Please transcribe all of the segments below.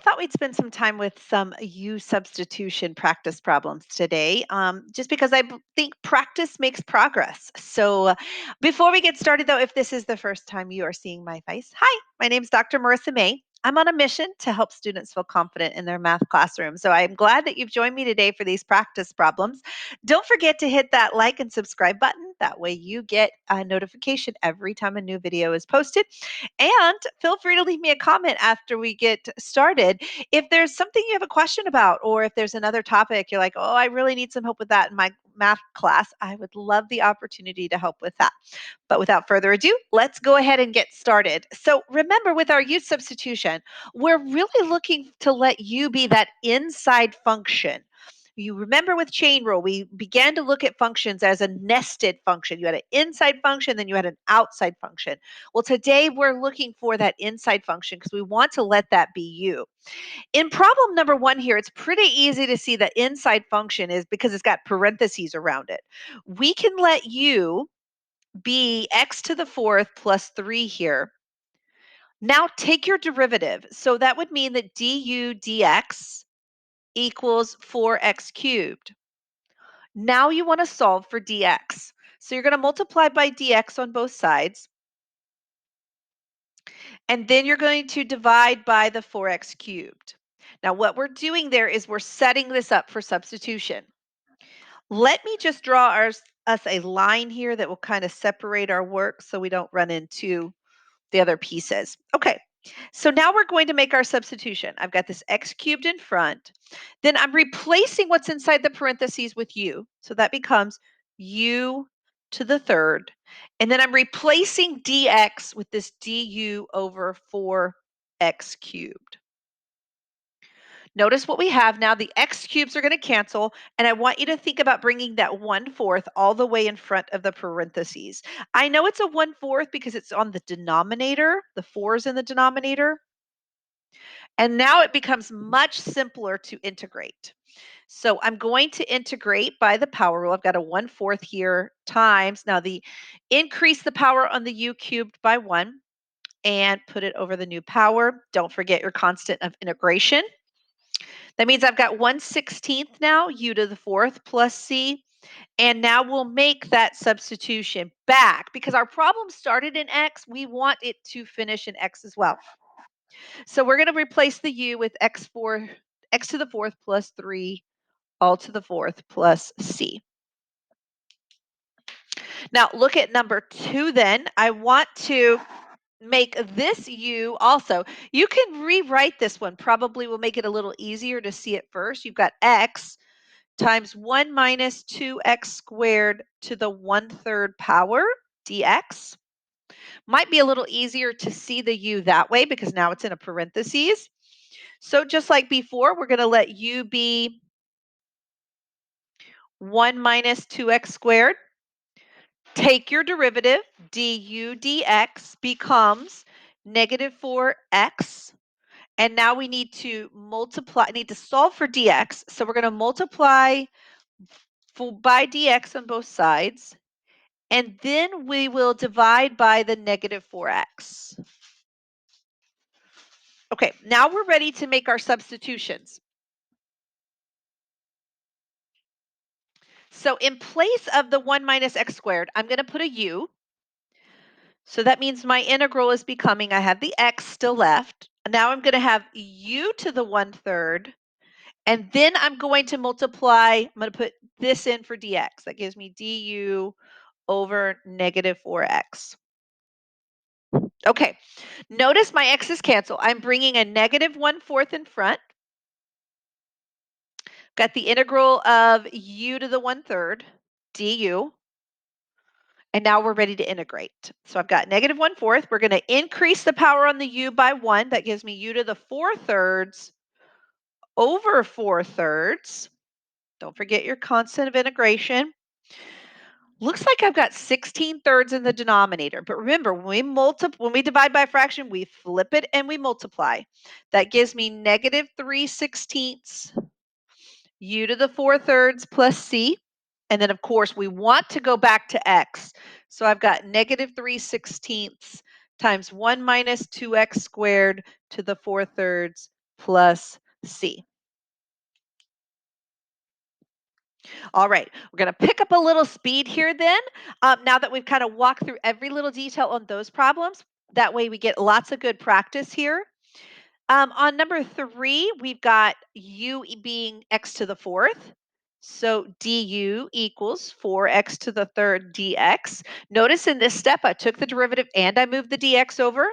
thought we'd spend some time with some U-substitution practice problems today, just because think practice makes progress. So before we get started, though, if this is the first time you are seeing my face, hi, my name is Dr. Marissa May. I'm on a mission to help students feel confident in their math classroom. So I'm glad that you've joined me today for these practice problems. Don't forget to hit that like and subscribe button. That way you get a notification every time a new video is posted. And feel free to leave me a comment after we get started. If there's something you have a question about, or if there's another topic you're like, oh, I really need some help with that in my math class, I would love the opportunity to help with that. But without further ado, let's go ahead and get started. So remember, with our U substitution, we're really looking to let U be that inside function. You remember with chain rule, we began to look at functions as a nested function. You had an inside function, then you had an outside function. Well, today we're looking for that inside function because we want to let that be U. In problem number 1 here, it's pretty easy to see the inside function is because it's got parentheses around it. We can let U be x to the 4th plus 3 here. Now take your derivative. So that would mean that du dx equals 4x cubed. Now you want to solve for dx. So you're going to multiply by dx on both sides. And then you're going to divide by the 4x cubed. Now what we're doing there is we're setting this up for substitution. Let me just draw us a line here that will kind of separate our work so we don't run into the other pieces. Okay, so now we're going to make our substitution. I've got this x cubed in front. Then I'm replacing what's inside the parentheses with u. So that becomes u to the 3rd. And then I'm replacing dx with this du over 4x cubed. Notice what we have now. The x cubes are going to cancel, and I want you to think about bringing that 1/4 all the way in front of the parentheses. I know it's a 1/4 because it's on the denominator. The 4 is in the denominator. And now it becomes much simpler to integrate. So I'm going to integrate by the power rule. I've got a 1/4 here times. Now increase the power on the u cubed by 1 and put it over the new power. Don't forget your constant of integration. That means I've got 1/16 now, u to the 4th plus c. And now we'll make that substitution back because our problem started in x. We want it to finish in x as well. So we're going to replace the u with x to the 4th plus 3 all to the 4th plus c. Now look at number 2 then. I want to make this u also. You can rewrite this one. Probably will make it a little easier to see it first. You've got x times 1 minus 2x squared to the 1/3 power dx. Might be a little easier to see the u that way because now it's in a parentheses. So just like before, we're going to let u be 1 minus 2x squared. Take your derivative, du dx becomes negative 4x. And now we need to solve for dx. So we're going to multiply by dx on both sides. And then we will divide by the negative 4x. Okay, now we're ready to make our substitutions. So in place of the 1 minus x squared, I'm going to put a u. So that means my integral is becoming, I have the x still left. Now I'm going to have u to the 1/3. And then I'm going to multiply, I'm going to put this in for dx. That gives me du over negative 4x. Okay, notice my x's cancel. I'm bringing a negative 1/4 in front. Got the integral of u to the 1/3 du. And now we're ready to integrate. So I've got negative 1/4. We're going to increase the power on the u by 1. That gives me u to the 4/3 over 4/3. Don't forget your constant of integration. Looks like I've got 16/3 in the denominator. But remember, when we divide by a fraction, we flip it and we multiply. That gives me negative 3/16 u to the 4/3 plus c. And then, of course, we want to go back to x. So I've got negative 3/16 times 1 minus 2x squared to the 4/3 plus c. All right, we're going to pick up a little speed here then. Now that we've kind of walked through every little detail on those problems, that way we get lots of good practice here. On number 3, we've got being x to the 4th. So du equals 4x to the 3rd dx. Notice in this step, I took the derivative and I moved the dx over.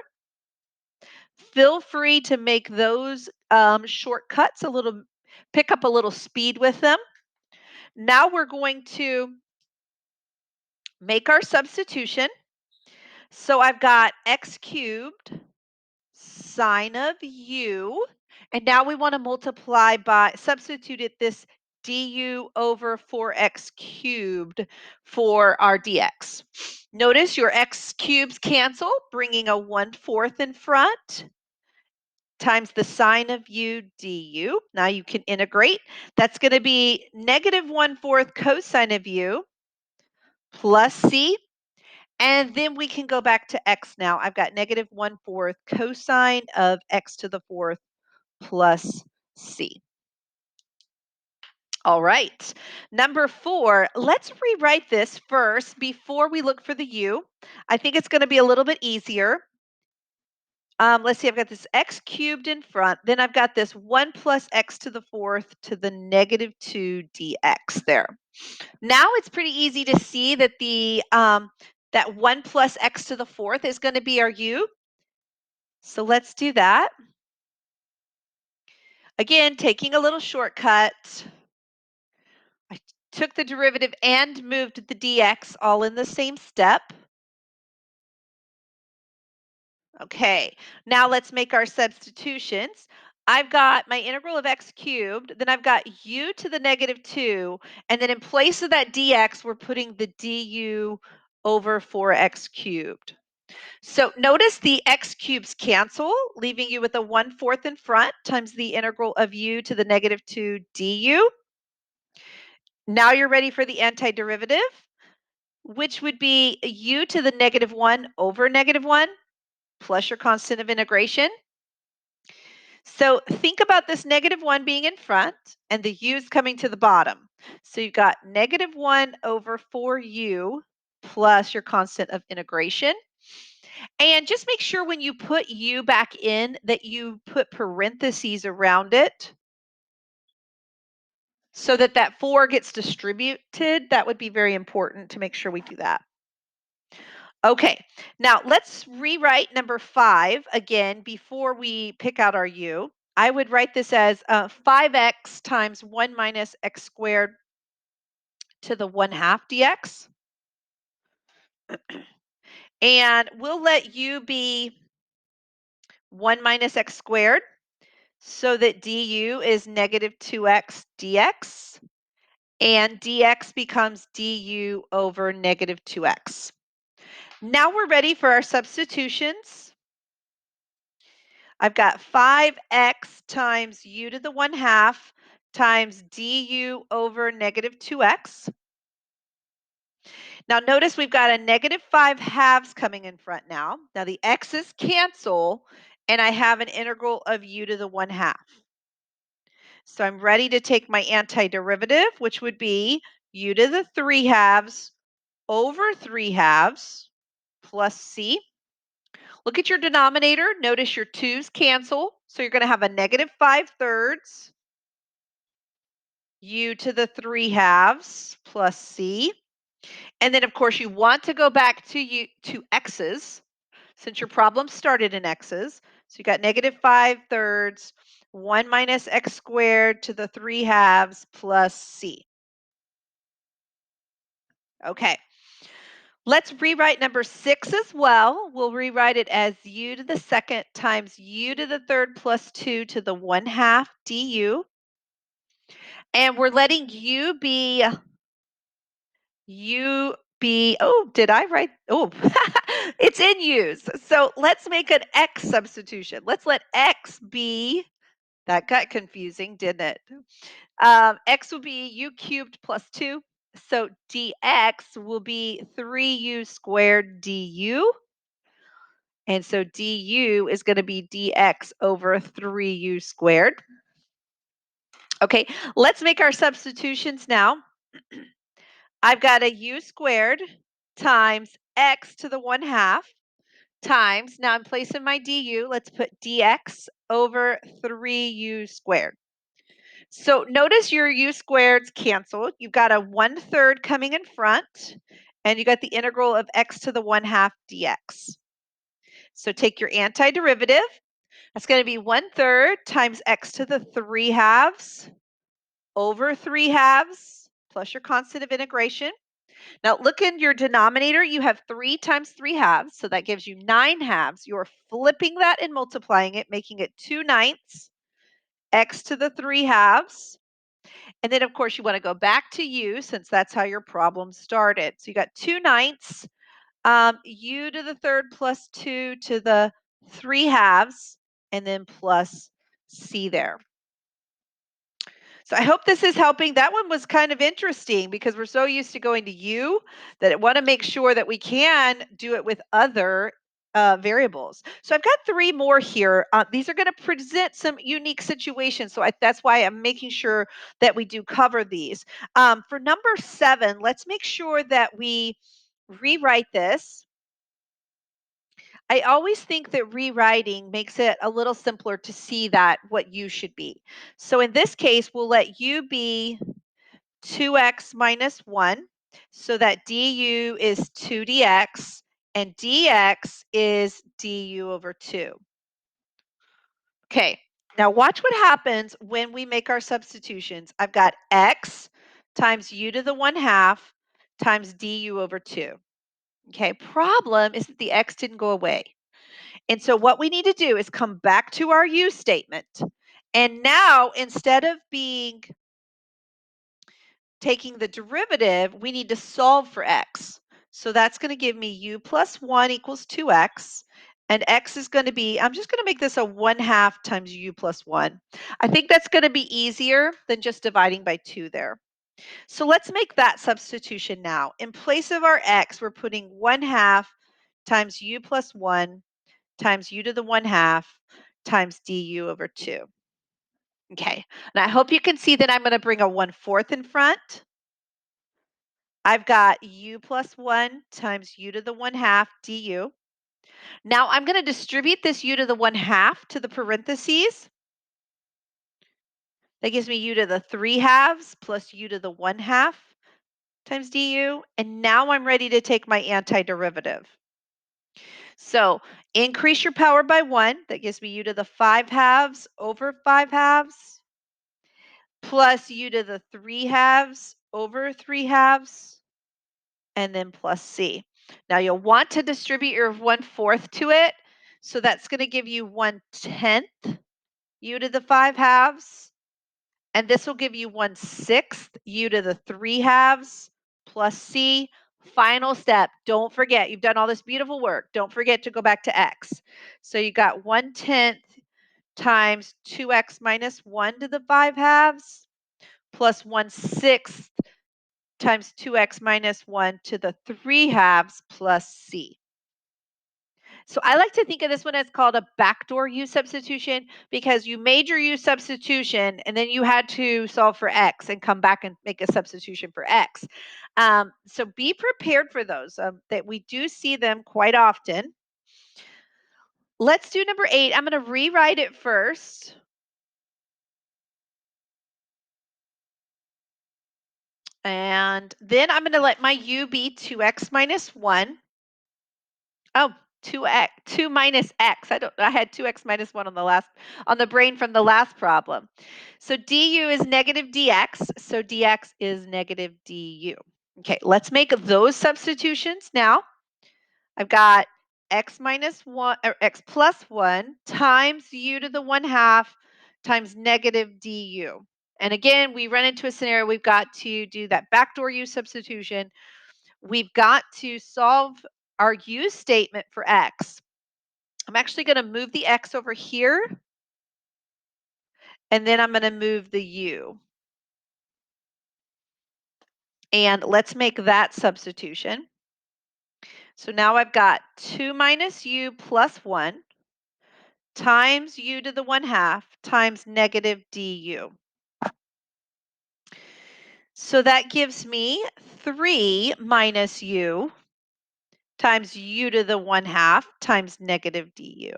Feel free to make those shortcuts pick up a little speed with them. Now we're going to make our substitution. So I've got x cubed sine of u, and now we want to substitute it this du over 4x cubed for our dx. Notice your x cubes cancel, bringing a 1/4 in front times the sine of u du. Now you can integrate. That's going to be negative 1/4 cosine of u plus c. And then we can go back to x now. I've got negative 1/4 cosine of x to the 4th plus c. All right. Number 4, let's rewrite this first before we look for the u. I think it's going to be a little bit easier. Let's see, I've got this x cubed in front. Then I've got this 1 plus x to the 4th to the negative 2 dx there. Now it's pretty easy to see that that 1 plus x to the 4th is going to be our u. So let's do that. Again, taking a little shortcut. I took the derivative and moved the dx all in the same step. Okay, now let's make our substitutions. I've got my integral of x cubed, then I've got u to the negative 2, and then in place of that dx, we're putting the du over 4x cubed. So notice the x cubes cancel, leaving you with a 1/4 in front times the integral of u to the negative 2 du. Now you're ready for the antiderivative, which would be u to the negative 1 over negative 1 plus your constant of integration. So think about this negative 1 being in front and the u's coming to the bottom. So you've got negative 1 over 4u plus your constant of integration. And just make sure when you put u back in that you put parentheses around it so that that 4 gets distributed. That would be very important to make sure we do that. Okay, now let's rewrite number 5 again before we pick out our u. I would write this as 5x times 1 minus x squared to the 1/2 dx. And we'll let u be 1 minus x squared so that du is negative 2x dx. And dx becomes du over negative 2x. Now we're ready for our substitutions. I've got 5x times u to the 1/2 times du over negative 2x. Now notice we've got a negative 5/2 coming in front now. Now the x's cancel, and I have an integral of u to the 1/2. So I'm ready to take my antiderivative, which would be u to the 3/2 over 3/2 plus c. Look at your denominator. Notice your 2's cancel. So you're going to have a negative 5/3 u to the 3/2 plus c. And then, of course, you want to go back to x's since your problem started in x's. So you got negative 5/3, 1 minus x squared to the 3/2 plus c. Okay. Let's rewrite number 6 as well. We'll rewrite it as u to the 2nd times u to the 3rd plus 2 to the 1/2 du. And we're letting oh, did I write? Oh, it's in use. So let's make an x substitution. Let's let x be, that got confusing, didn't it? X will be u cubed plus 2. So dx will be 3u squared du. And so du is going to be dx over 3u squared. Okay, let's make our substitutions now. I've got a u squared times x to the 1/2 times, now I'm placing my du, let's put dx over 3u squared. So notice your u squareds cancel. You've got a 1/3 coming in front, and you got the integral of x to the 1/2 dx. So take your antiderivative. That's going to be 1/3 times x to the 3/2 over 3/2 plus your constant of integration. Now look in your denominator, you have 3 times 3/2, so that gives you 9/2. You're flipping that and multiplying it, making it 2/9 x to the 3/2. And then, of course, you want to go back to u since that's how your problem started. So you got 2/9 u to the 3rd plus 2 to the 3/2, and then plus c there. So I hope this is helping. That one was kind of interesting because we're so used to going to u that I want to make sure that we can do it with other variables. So I've got 3 more here. These are going to present some unique situations. So that's why I'm making sure that we do cover these. For number 7, let's make sure that we rewrite this. I always think that rewriting makes it a little simpler to see that what u should be. So in this case, we'll let u be 2x minus 1 so that du is 2 dx and dx is du over 2. Okay, now watch what happens when we make our substitutions. I've got x times u to the 1/2 times du over 2. Okay, problem is that the x didn't go away. And so what we need to do is come back to our u statement. And now instead of being taking the derivative, we need to solve for x. So that's going to give me u plus 1 equals 2x. And x is going to be, I'm just going to make this a 1/2 times u plus 1. I think that's going to be easier than just dividing by 2 there. So let's make that substitution now. In place of our x, we're putting 1/2 times u plus 1 times u to the 1/2 times du over 2. Okay, and I hope you can see that I'm going to bring a 1/4 in front. I've got u plus 1 times u to the 1/2 du. Now I'm going to distribute this u to the 1/2 to the parentheses. That gives me u to the 3/2 plus u to the 1/2 times du. And now I'm ready to take my antiderivative. So increase your power by 1. That gives me u to the 5/2 over 5/2 plus u to the 3/2 over 3/2 and then plus c. Now you'll want to distribute your 1/4 to it. So that's going to give you 1/10 u to the 5/2. And this will give you 1/6 u to the 3/2 plus c. Final step. Don't forget, you've done all this beautiful work. Don't forget to go back to x. So you got 1/10 times 2x minus 1 to the 5/2 plus 1/6 times 2x minus 1 to the 3/2 plus c. So I like to think of this one as called a backdoor U substitution because you made your U substitution and then you had to solve for X and come back and make a substitution for X. So be prepared for those, that we do see them quite often. Let's do number 8. I'm going to rewrite it first. And then I'm going to let my U be 2x minus 1. Oh, 2x, 2 minus x. I had 2x minus 1 on the brain from the last problem. So du is negative dx, so dx is negative du. Okay, let's make those substitutions now. I've got x minus 1 or x plus 1 times u to the 1/2 times negative du. And again, we run into a scenario we've got to do that backdoor u substitution. We've got to solve our use statement for x. I'm actually going to move the x over here, and then I'm going to move the u. And let's make that substitution. So now I've got 2 minus u plus 1 times u to the 1/2 times negative du. So that gives me 3 minus u times u to the 1/2 times negative du.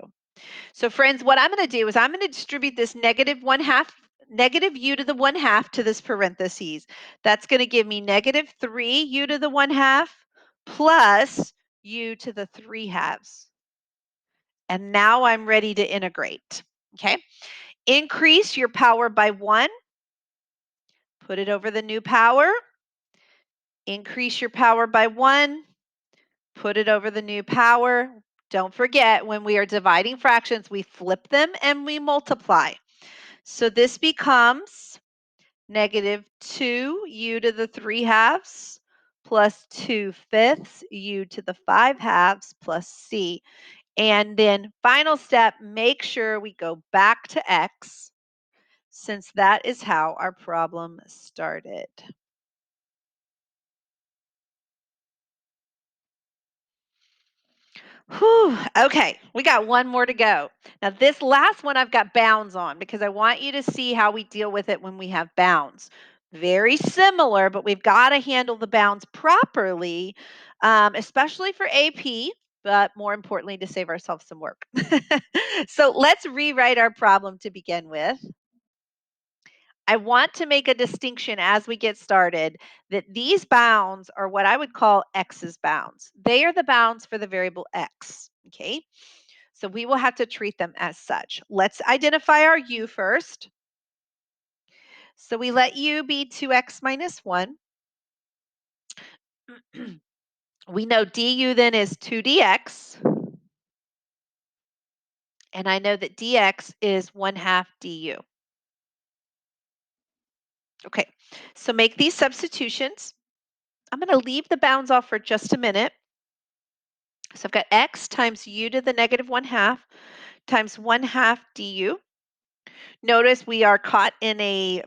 So friends, what I'm going to do is I'm going to distribute this negative 1/2, negative u to the 1/2 to this parentheses. That's going to give me negative 3 u to the 1/2 plus u to the 3/2. And now I'm ready to integrate. Okay. Increase your power by 1. Put it over the new power. Increase your power by 1. Put it over the new power. Don't forget, when we are dividing fractions, we flip them and we multiply. So this becomes negative 2u to the 3/2 plus 2/5 u to the 5/2 plus c. And then final step, make sure we go back to x, since that is how our problem started. Whew, okay, we got one more to go. Now, this last one I've got bounds on because I want you to see how we deal with it when we have bounds. Very similar, but we've got to handle the bounds properly, especially for AP, but more importantly, to save ourselves some work. So let's rewrite our problem to begin with. I want to make a distinction as we get started that these bounds are what I would call x's bounds. They are the bounds for the variable x. Okay. So we will have to treat them as such. Let's identify our u first. So we let u be 2x minus 1. We know du then is 2dx. And I know that dx is 1/2 du. Okay. So make these substitutions. I'm going to leave the bounds off for just a minute. So I've got x times u to the negative 1/2 times 1/2 du. Notice we are caught in a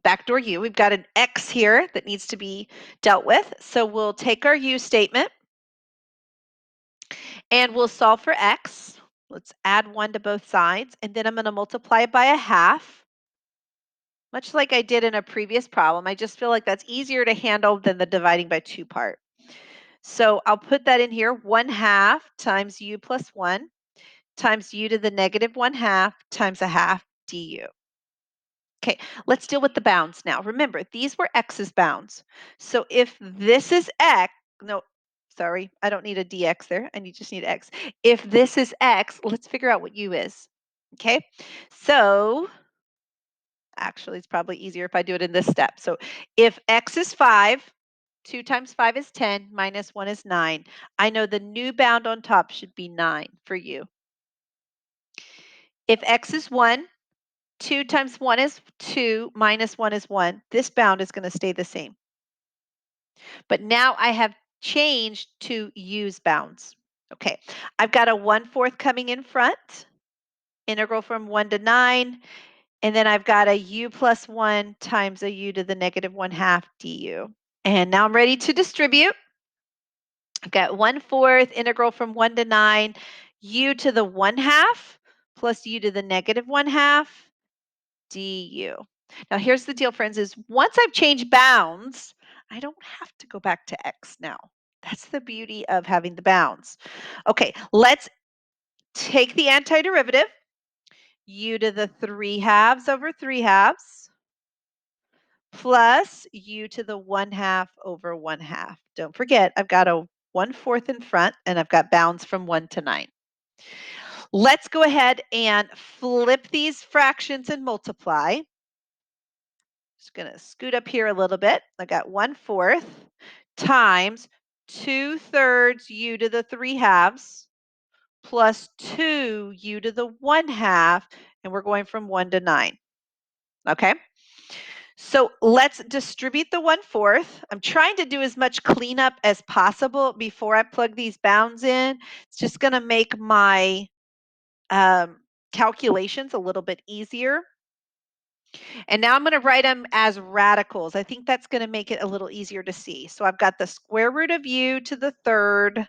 backdoor u. We've got an x here that needs to be dealt with. So we'll take our u statement and we'll solve for x. Let's add 1 to both sides. And then I'm going to multiply it by 1/2, much like I did in a previous problem. I just feel like that's easier to handle than the dividing by 2 part. So I'll put that in here, 1/2 times u plus 1 times u to the negative 1/2 times 1/2 du. Okay, let's deal with the bounds now. Remember, these were x's bounds. So if this is x, no, sorry, I don't need a dx there. I just need x. If this is x, let's figure out what u is. Okay, so actually, it's probably easier if I do it in this step. So if x is 5, 2 times 5 is 10, minus 1 is 9. I know the new bound on top should be 9 for u. If x is 1, 2 times 1 is 2, minus 1 is 1. This bound is going to stay the same. But now I have changed to u's bounds. Okay, I've got a 1/4 coming in front, integral from 1 to 9, and then I've got a u plus 1 times a u to the negative 1/2 du. And now I'm ready to distribute. I've got 1/4 integral from 1 to 9, u to the 1/2 plus u to the negative 1/2 du. Now here's the deal, friends, is once I've changed bounds, I don't have to go back to x now. That's the beauty of having the bounds. Okay, let's take the antiderivative. U to the 3/2 over 3/2 plus u to the 1/2 over 1/2. Don't forget, I've got a 1/4 in front and I've got bounds from 1 to 9. Let's go ahead and flip these fractions and multiply. Just going to scoot up here a little bit. I got 1/4 times 2/3 u to the 3/2 plus 2 u to the 1/2, and we're going from 1 to 9. Okay? So let's distribute the 1/4. I'm trying to do as much cleanup as possible before I plug these bounds in. It's just going to make my calculations a little bit easier. And now I'm going to write them as radicals. I think that's going to make it a little easier to see. So I've got the square root of u to the third,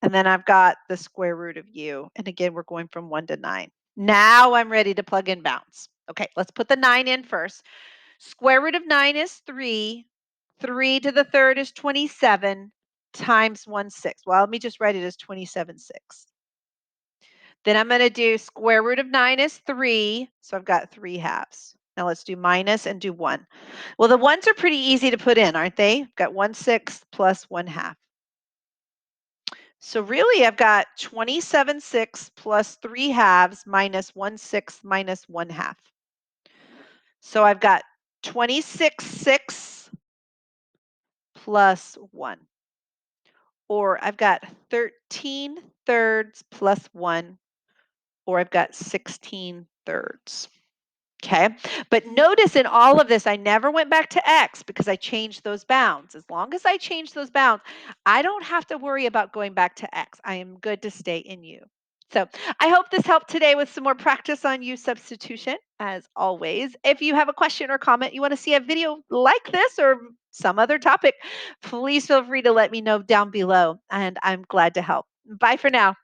and then I've got the square root of u. And again, we're going from 1 to 9. Now I'm ready to plug in bounds. Okay, let's put the 9 in first. Square root of 9 is 3. 3 to the third is 27 times 1/6. Well, let me just write it as 27/6. Then I'm going to do square root of 9 is 3. So I've got 3 halves. Now let's do minus and do 1. Well, the ones are pretty easy to put in, aren't they? I've got 1/6 plus 1 half. So really, I've got 27/6 plus 3 halves minus 1/6 minus 1 half. So I've got 26/6 plus 1. Or I've got 13 thirds plus 1. Or I've got 16 thirds. Okay, but notice in all of this, I never went back to X because I changed those bounds. As long as I change those bounds, I don't have to worry about going back to X. I am good to stay in U. So I hope this helped today with some more practice on U substitution. As always, if you have a question or comment, you want to see a video like this or some other topic, please feel free to let me know down below, and I'm glad to help. Bye for now.